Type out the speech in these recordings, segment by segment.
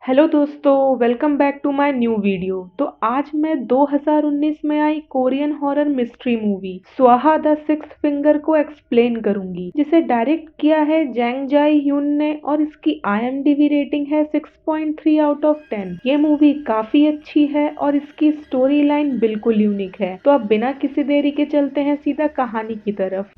Hello दोस्तों, welcome back to my new video. तो आज मैं 2019 में आई Korean horror mystery movie Svaha the sixth finger को एक्सप्लेन करूंगी, जिसे डायरेक्ट किया है जैंग जाई ह्यून ने और इसकी IMDb रेटिंग है 6.3 आउट ऑफ 10। ये मूवी काफी अच्छी है और इसकी स्टोरी लाइन बिल्कुल यूनिक है। तो अब बिना किसी देरी के चलते हैं सीधा कहानी की तरफ।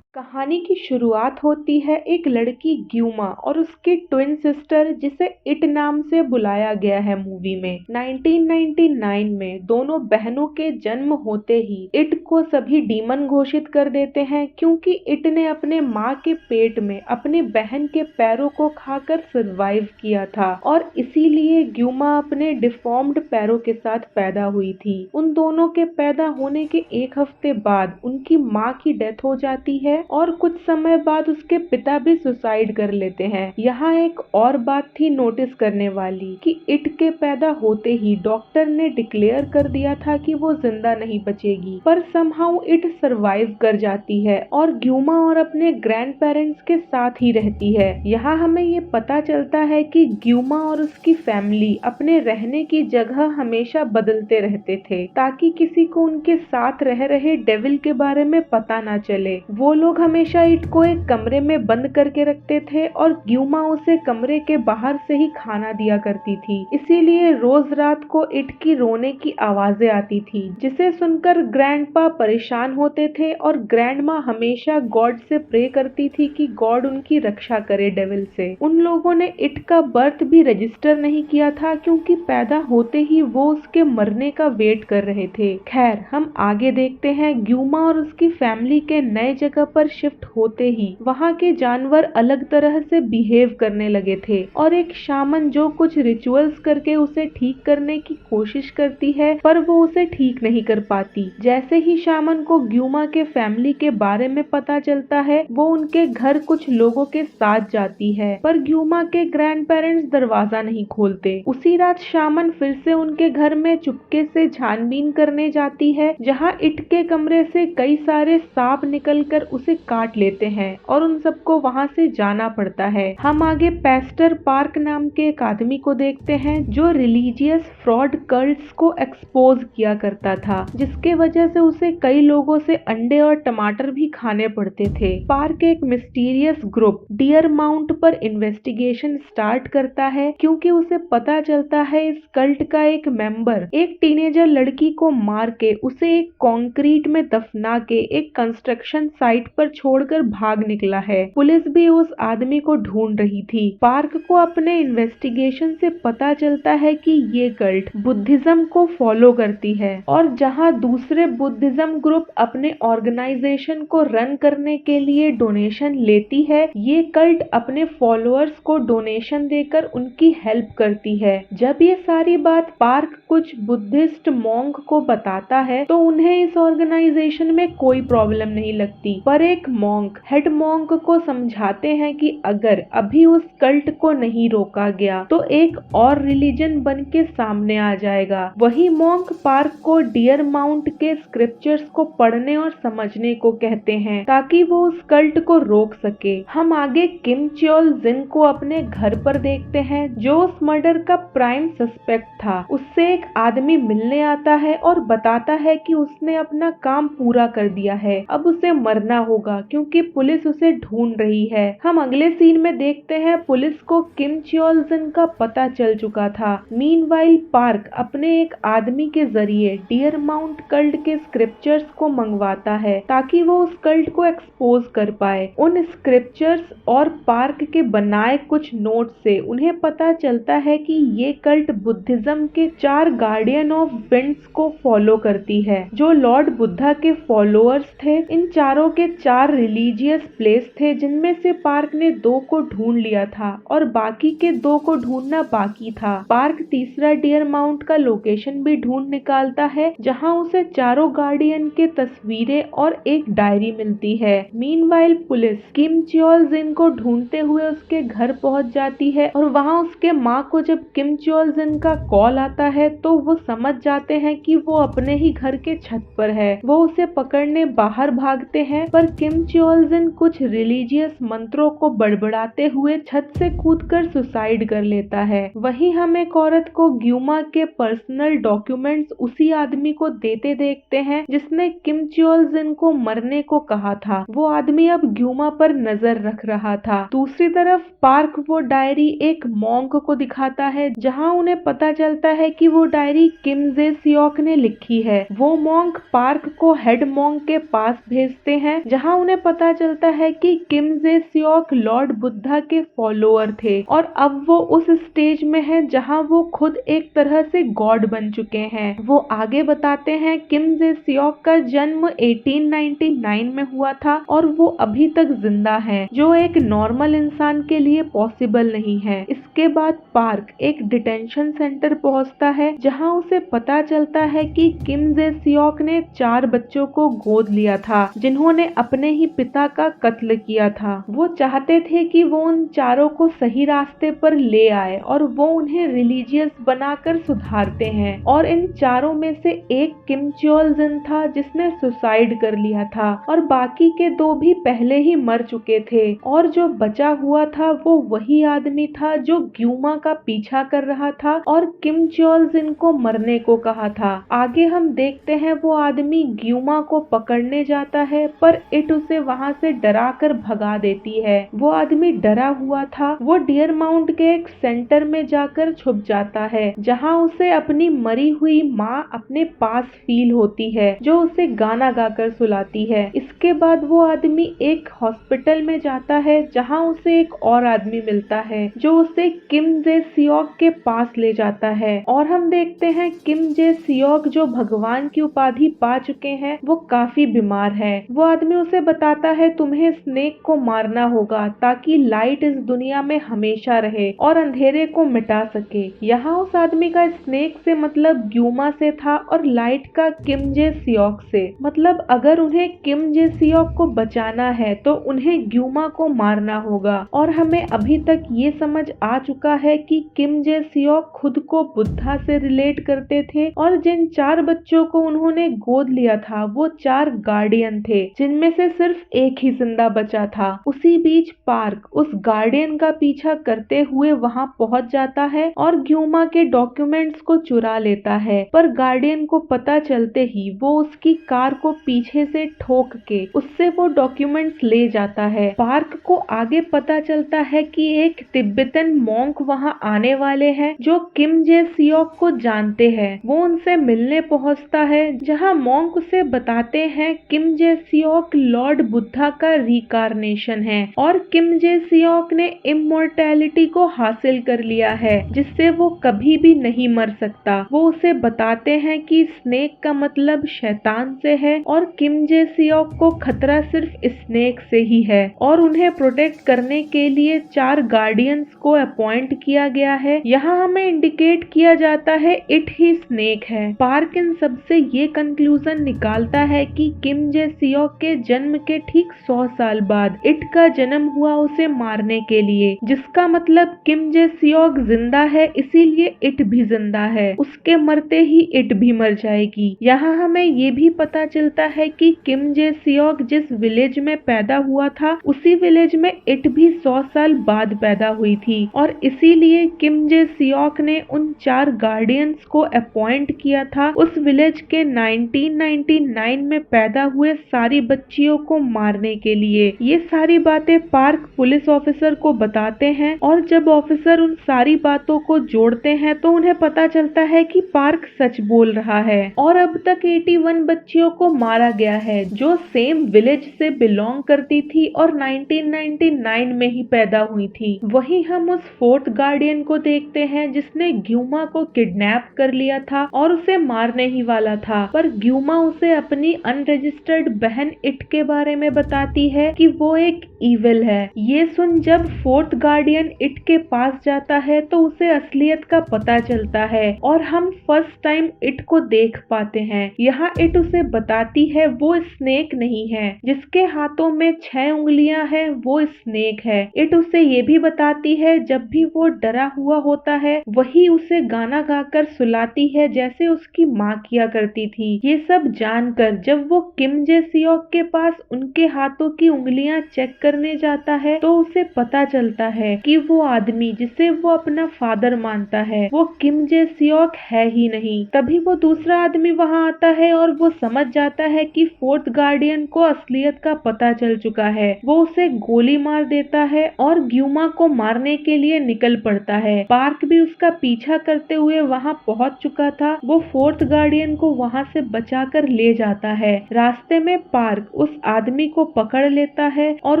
कहानी की शुरुआत होती है एक लड़की ग्यूमा और उसकी ट्विन सिस्टर, जिसे इट नाम से बुलाया गया है मूवी में। 1999 में दोनों बहनों के जन्म होते ही इट को सभी डीमन घोषित कर देते हैं, क्योंकि इट ने अपने माँ के पेट में अपनी बहन के पैरों को खाकर सरवाइव किया था और इसीलिए ग्यूमा अपने डिफॉर्म्ड पैरों के साथ पैदा हुई थी। उन दोनों के पैदा होने के एक हफ्ते बाद उनकी माँ की डेथ हो जाती है और कुछ समय बाद उसके पिता भी सुसाइड कर लेते हैं। यहाँ एक और बात थी नोटिस करने वाली कि इट के पैदा होते ही डॉक्टर ने डिक्लेयर कर दिया था कि वो जिंदा नहीं बचेगी, पर समहाउ इट सरवाइव कर जाती है और ग्यूमा और अपने ग्रैंड पेरेंट्स के साथ ही रहती है। यहाँ हमें ये पता चलता है कि ग्यूमा और उसकी फैमिली अपने रहने की जगह हमेशा बदलते रहते थे, ताकि किसी को उनके साथ रह रहे डेविल के बारे में पता ना चले। वो लोग हमेशा इट को एक कमरे में बंद करके रखते थे और ग्यूमा उसे कमरे के बाहर से ही खाना दिया करती थी। इसीलिए रोज रात को इट की रोने की आवाजें आती थी, जिसे सुनकर ग्रैंडपा परेशान होते थे और ग्रैंडमा हमेशा गॉड से प्रे करती थी कि गॉड उनकी रक्षा करे डेविल से। उन लोगों ने इट का बर्थ भी रजिस्टर नहीं किया था, क्योंकि पैदा होते ही वो उसके मरने का वेट कर रहे थे। खैर, हम आगे देखते हैं। ग्यूमा और उसकी फैमिली के नए जगह पर शिफ्ट होते ही वहाँ के जानवर अलग तरह से बिहेव करने लगे थे और एक शामन जो कुछ रिचुअल्स करके उसे ठीक करने की कोशिश करती है, पर वो उसे ठीक नहीं कर पाती। जैसे ही शामन को ग्यूमा के फैमिली के बारे में पता चलता है, वो उनके घर कुछ लोगों के साथ जाती है, पर ग्यूमा के ग्रैंड पेरेंट्स दरवाजा नहीं खोलते। उसी रात शामन फिर से उनके घर में चुपके से छानबीन करने जाती है, जहाँ इट के कमरे से कई सारे सांप निकलकर उसे काट लेते हैं और उन सबको वहां से जाना पड़ता है। हम आगे पेस्टर पार्क नाम के एक आदमी को देखते हैं, जो रिलीजियस फ्रॉड कल्ट्स को एक्सपोज किया करता था, जिसके वजह से उसे कई लोगों से अंडे और टमाटर भी खाने पड़ते थे। पार्क एक मिस्टीरियस ग्रुप डियर माउंट पर इन्वेस्टिगेशन स्टार्ट करता है, क्योंकि उसे पता चलता है इस कल्ट का एक मेंबर एक टीनेजर लड़की को मार के उसे एक कंक्रीट में दफना के एक कंस्ट्रक्शन साइट पर छोड़कर भाग निकला है। पुलिस भी उस आदमी को ढूंढ रही थी। पार्क को अपने इन्वेस्टिगेशन से पता चलता है कि ये कल्ट बुद्धिज्म को फॉलो करती है और जहां दूसरे बुद्धिज्म ग्रुप अपने ऑर्गेनाइजेशन को रन करने के लिए डोनेशन लेती है, ये कल्ट अपने फॉलोअर्स को डोनेशन देकर उनकी हेल्प करती है। जब ये सारी बात पार्क कुछ बुद्धिस्ट मॉन्क को बताता है, तो उन्हें इस ऑर्गेनाइजेशन में कोई प्रॉब्लम नहीं लगती, पर एक मॉन्क हेड मॉन्क को समझाते हैं कि अगर अभी उस कल्ट को नहीं रोका गया तो एक और रिलीजन बन के सामने आ जाएगा। वही मॉन्क पार्क को डियर माउंट के स्क्रिप्चर्स को पढ़ने और समझने को कहते हैं, ताकि वो उस कल्ट को रोक सके। हम आगे किम च्योल जिन को अपने घर पर देखते हैं, जो उस मर्डर का प्राइम सस्पेक्ट था। उससे एक आदमी मिलने आता है और बताता है कि उसने अपना काम पूरा कर दिया है, अब उसे मरना होगा क्योंकि पुलिस उसे ढूंढ रही है। हम अगले सीन में देखते हैं पुलिस को किम च्योल जिन का पता चल चुका था। मीनवाइल पार्क अपने एक आदमी के जरिए डियर माउंट कल्ट के स्क्रिप्चर्स को मंगवाता है, ताकि वो उस कल्ट को एक्सपोज कर पाए। उन स्क्रिप्चर्स और पार्क के बनाए कुछ नोट से उन्हें पता चलता है कि ये कल्ट बुद्धिज्म के 4 गार्डियन ऑफ विंड्स को फॉलो करती है, जो लॉर्ड बुद्धा के फॉलोअर्स थे। इन चारों के 4 रिलीजियस प्लेस थे, जिनमें से पार्क ने 2 को ढूंढ लिया था और बाकी के 2 को ढूंढना बाकी था। पार्क तीसरा डियर माउंट का लोकेशन भी ढूंढ निकालता है, जहां उसे चारों गार्डियन के तस्वीरें और एक डायरी मिलती है। मीनवाइल पुलिस किम च्योल जिन को ढूंढते हुए उसके घर पहुंच जाती है और वहां उसके माँ को जब किम च्योल जिन का कॉल आता है, तो वो समझ जाते हैं कि वो अपने ही घर के छत पर है। वो उसे पकड़ने बाहर भागते हैं, पर किम किम च्योल जिन कुछ रिलीजियस मंत्रों को बड़बड़ाते हुए छत से कूदकर सुसाइड कर लेता है। वहीं हम एक औरत को ग्यूमा के पर्सनल डॉक्यूमेंट्स उसी आदमी को देते देखते हैं जिसने किम च्योल जिन को मरने को कहा था। वो आदमी अब ग्यूमा पर नजर रख रहा था। दूसरी तरफ पार्क वो डायरी एक मॉन्क को दिखाता है जहां उन्हें पता चलता है कि वो डायरी किम जे सियोक ने लिखी है। वो मॉन्क पार्क को हेड मॉन्क के पास भेजते हैं जहां उन्हें पता चलता है कि किम जे सियोक लॉर्ड बुद्धा के फॉलोअर थे और अब वो उस स्टेज में है जहां वो खुद एक तरह से गॉड बन चुके हैं। वो आगे बताते हैं किम जे सियोक का जन्म 1899 में हुआ था और वो अभी तक जिंदा है, जो एक नॉर्मल इंसान के लिए पॉसिबल नहीं है। इसके बाद पार्क एक डिटेंशन सेंटर पहुंचता है जहां उसे पता चलता है कि किम जे सियोक ने 4 बच्चों को गोद लिया था जिन्होंने अपने ही पिता का कत्ल किया था। वो चाहते थे कि वो उन चारों को सही रास्ते पर ले आए और वो उन्हें रिलीजियस बनाकर सुधारते हैं और इन चारों में से एक किम च्योल जिन था जिसने सुसाइड कर लिया था और बाकी के 2 भी पहले ही मर चुके थे और जो बचा हुआ था वो वही आदमी था जो ग्यूमा का पीछा कर रहा था और किम च्योल जिन को मरने को कहा था। आगे हम देखते हैं वो आदमी ग्यूमा को पकड़ने जाता है पर इट उसे वहां से डरा कर भगा देती है। वो आदमी डरा हुआ था। वो डियर माउंट के एक सेंटर में जाकर छुप जाता है जहां उसे अपनी मरी हुई माँ अपने पास फील होती है जो उसे गाना गाकर सुलाती है। इसके बाद वो आदमी एक हॉस्पिटल में जाता है जहां उसे एक और आदमी मिलता है जो उसे किम जे सियोक के पास ले जाता है और हम देखते हैं किम जे सियोक जो भगवान की उपाधि पा चुके हैं वो काफी बीमार है। वो आदमी उसे बताता है तुम्हें स्नेक को मारना होगा ताकि लाइट इस दुनिया में हमेशा रहे और अंधेरे को मिटा सके। यहाँ उस आदमी का स्नेक से मतलब ग्यूमा से था और लाइट का किम जे सियोक से। मतलब अगर उन्हें किम जे सियोक को बचाना है तो उन्हें ग्यूमा को मारना होगा और हमें अभी तक ये समझ आ चुका है कि किम जे सियोक खुद को बुद्धा से रिलेट करते थे और जिन 4 बच्चों को उन्होंने गोद लिया था वो 4 गार्डियन थे जिनमें से सिर्फ एक ही जिंदा बचा था। उसी बीच पार्क उस गार्डियन का पीछा करते हुए वहां पहुंच जाता है और ग्यूमा के डॉक्यूमेंट्स को चुरा लेता है पर गार्डियन को पता चलते ही वो उसकी कार को पीछे से ठोक के उससे वो डॉक्यूमेंट्स ले जाता है। पार्क को आगे पता चलता है कि एक तिब्बतन मॉन्क वहां आने वाले हैं जो किम जे सियोक को जानते हैं। वो उनसे मिलने पहुंचता है जहां मॉन्क उसे बताते हैं किम जे सियोक लॉर्ड बुद्धा का रिकार्नेशन है और किम जे सियोक ने इमोर्टैलिटी को हासिल कर लिया है जिससे वो कभी भी नहीं मर सकता। वो उसे बताते हैं कि स्नेक का मतलब शैतान से है और किम जे सियोक को खतरा सिर्फ स्नेक से ही है और उन्हें प्रोटेक्ट करने के लिए 4 गार्डियंस को अपॉइंट किया गया है। यहाँ हमें इंडिकेट किया जाता है इट ही स्नेक है। पार्क इन सबसे ये कंक्लूजन निकालता है कि किम जे सियोक के जन्म के ठीक 100 साल बाद इट का जन्म हुआ उसे मारने के लिए, जिसका मतलब किम जे सियोक जिंदा है इसीलिए इट भी जिंदा है। उसके मरते ही इट भी मर जाएगी। यहाँ हमें ये भी पता चलता है कि किम जे सियोक जिस विलेज में पैदा हुआ था उसी विलेज में इट भी 100 साल बाद पैदा हुई थी और इसीलिए किम जे सियोक ने उन 4 गार्डियंस को अपॉइंट किया था उस विलेज के 1999 में पैदा हुए सारी बच्चियों को मारने के लिए। ये सारी बातें पार्क पुलिस ऑफिसर को बताते हैं और जब ऑफिसर उन सारी बातों को जोड़ते हैं तो उन्हें पता चलता है कि पार्क सच बोल रहा है और अब तक 81 बच्चियों को मारा गया है जो सेम विलेज से बिलोंग करती थी और 1999 में ही पैदा हुई थी। वहीं हम उस 4th गार्डियन को देखते हैं जिसने ग्यूमा को किडनैप कर लिया था और उसे मारने ही वाला था, पर ग्यूमा उसे अपनी अनरजिस्टर्ड बहन इट के बारे में बताती है कि वो एक इविल है। ये सुन जब 4th गार्डियन इट के पास जाता है तो उसे असलियत का पता चलता है और हम फर्स्ट टाइम इट को देख पाते हैं। यहाँ इट उसे बताती है वो स्नेक नहीं है, जिसके हाथों में 6 उंगलियां हैं वो स्नेक है। इट उसे ये भी बताती है जब भी वो डरा हुआ होता है वही उसे गाना गाकर सुलाती है जैसे उसकी माँ किया करती थी। ये सब जानकर जब वो किम जे सियोक के पास उनके हाथों की उंगलियां चेक करने जाता है तो उसे पता चलता है कि वो आदमी जिसे वो अपना फादर मानता है वो किम जे सियोक है ही नहीं। तभी वो दूसरा आदमी वहां आता है और वो समझ जाता है कि फोर्थ गार्डियन को असलियत का पता चल चुका है। वो उसे गोली मार देता है और ग्यूमा को मारने के लिए निकल पड़ता है। पार्क भी उसका पीछा करते हुए वहां पहुंच चुका था। वो फोर्थ गार्डियन को वहां से बचाकर ले जाता है। रास्ते में पार्क उस आदमी को पकड़ लेता है और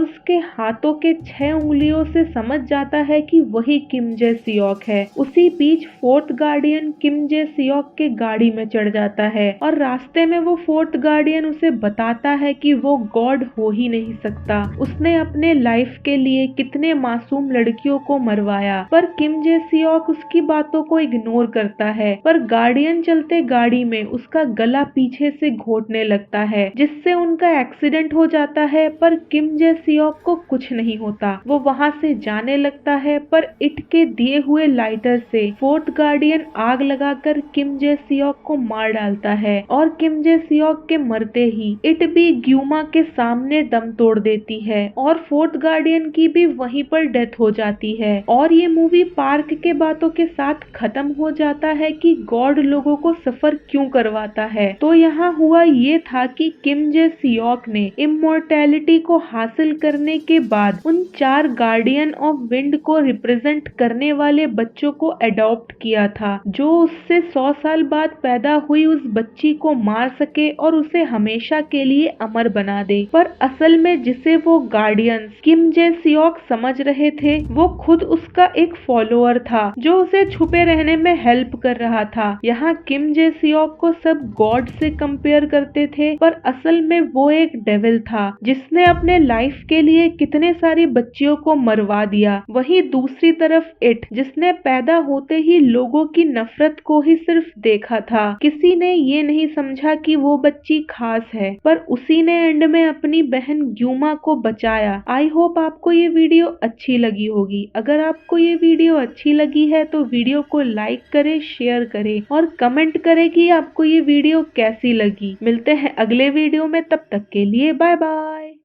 उसके हाथों के 6 उंगलियों से समझ जाता है कि वही किम जे सियोक है। उसी बीच फोर्थ गार्डियन किम जे सियोक के गाड़ी में चढ़ जाता है और रास्ते में वो फोर्थ गार्डियन उसे बताता है कि वो गॉड हो ही नहीं सकता। उसने अपने लाइफ के लिए कितने मासूम लड़कियों को मरवाया, पर किम जे सियोक उसकी बातों को इग्नोर करता है। पर गार्डियन चलते गाड़ी में उसका गला पीछे से घोटने लगता है जिससे उनका एक्सीडेंट हो जाता है। पर किम जे सियोक को कुछ नहीं होता। वो वहां से जाने लगता है पर इट के दिए हुए लाइटर से फोर्थ गार्डियन आग लगाकर किम जे सियोक को मार डालता है और किम जे सियोक के मरते ही इट भी ग्यूमा के सामने दम तोड़ देती है और फोर्थ गार्डियन की भी वहीं पर डेथ हो जाती है। और ये मूवी पार्क के बातों के साथ खत्म हो जाता है कि गॉड लोगों को सफर क्यों करवाता है। तो यहाँ हुआ ये था कि किम जे सियोक ने इमोर्टैलिटी को हासिल करने के बाद उन 4 गार्डियन ऑफ विंड को रिप्रेजेंट करने वाले बच्चों को अडॉप्ट किया था जो उससे 100 साल बाद पैदा हुई उस बच्ची को मार सके और उसे हमेशा के लिए अमर बना दे। पर असल में जिसे वो गार्डियंस किम जे सियोक समझ रहे थे वो खुद उसका एक फॉलोअर था जो उसे छुपे रहने में हेल्प कर रहा था। यहाँ किम जे सियोक को सब गॉड से कंपेयर करते थे पर असल में वो एक डेविल था जिसने अपने लाइफ के लिए कितने सारी बच्चियों को मरवा दिया। वहीं दूसरी तरफ इट जिसने पैदा होते ही लोगों की नफरत को ही सिर्फ देखा था। किसी ने ये नहीं समझा कि वो बच्ची खास है पर उसी ने एंड में अपनी बहन ग्यूमा को बचाया। आई होप आपको ये वीडियो अच्छी लगी होगी। अगर आपको ये वीडियो अच्छी लगी है तो वीडियो को लाइक करें, शेयर करें और कमेंट करें कि आपको ये वीडियो कैसी लगी। मिलते हैं अगले वीडियो में, तब तक के लिए बाय बाय।